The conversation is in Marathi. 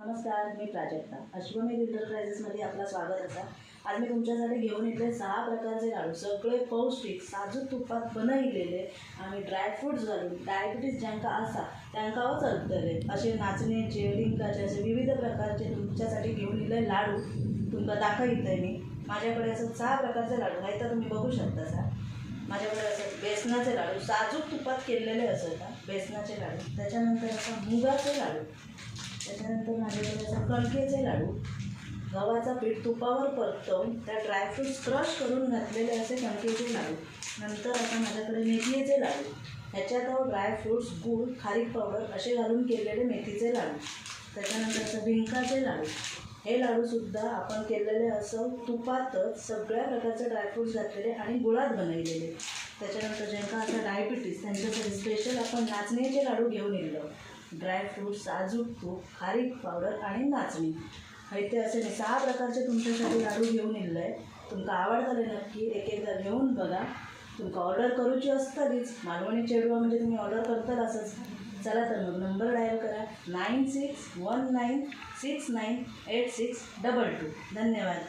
नमस्कार, मी प्राजक्ता. अश्वमेध एंटरप्राइजेसमध्ये आपलं स्वागत असा. आज मी तुमच्यासाठी घेऊन येतले 6 प्रकारचे लाडू, सगळे पौष्टिक साजूक तुपात बनविलेले आणि ड्रायफ्रूट्स घालून डायबिटीज ज्यांका असा त्यांकाच चलतले असे नाचण्याचे, डिंकाचे असे विविध प्रकारचे तुमच्यासाठी घेऊन येले लाडू तुमका दाखविते मी. माझ्याकडे असं 6 प्रकारचे लाडू आहेत, तर तुम्ही बघू शकता सर. माझ्याकडे असं बेसनाचे लाडू साजूक तुपात केलेले असतात, बेसनाचे लाडू. त्याच्यानंतर असं मुगाचे लाडू, त्याच्यानंतर माझ्याकडे असं कणकेचे लाडू, गव्हाचा पीठ तुपावर परतवून त्या ड्रायफ्रूट्स क्रश करून घातलेले असे कणकेचे लाडू. नंतर आता माझ्याकडे मेथीचे लाडू, ह्याच्यात ड्रायफ्रूट्स, गूळ, खारीक पावडर असे घालून केलेले मेथीचे लाडू. त्याच्यानंतर असं डिंकाचे लाडू, हे लाडूसुद्धा आपण केलेले असं तुपातच सगळ्या प्रकारचे ड्रायफ्रूट्स घातलेले आणि गुळात बनवलेले. त्याच्यानंतर ज्यांका आता डायबिटीस त्यांच्यासाठी स्पेशल आपण नाचणीचे लाडू घेऊन येलो. ड्रायफ्रूट, साजूक तूप, खारीक पावडर आणि नाचणी, ते असे 6 प्रकारचे तुमच्यासाठी लाडू घेऊन येल्लो आहे. तुमका आवडतले नक्की एकदा घेऊन बघा. तुमका ऑर्डर करूची असतलीच, मालवणी चेडवा म्हणजे तुम्ही ऑर्डर करताल असंच. चला तर मग नंबर डायल करा 9619698622. धन्यवाद.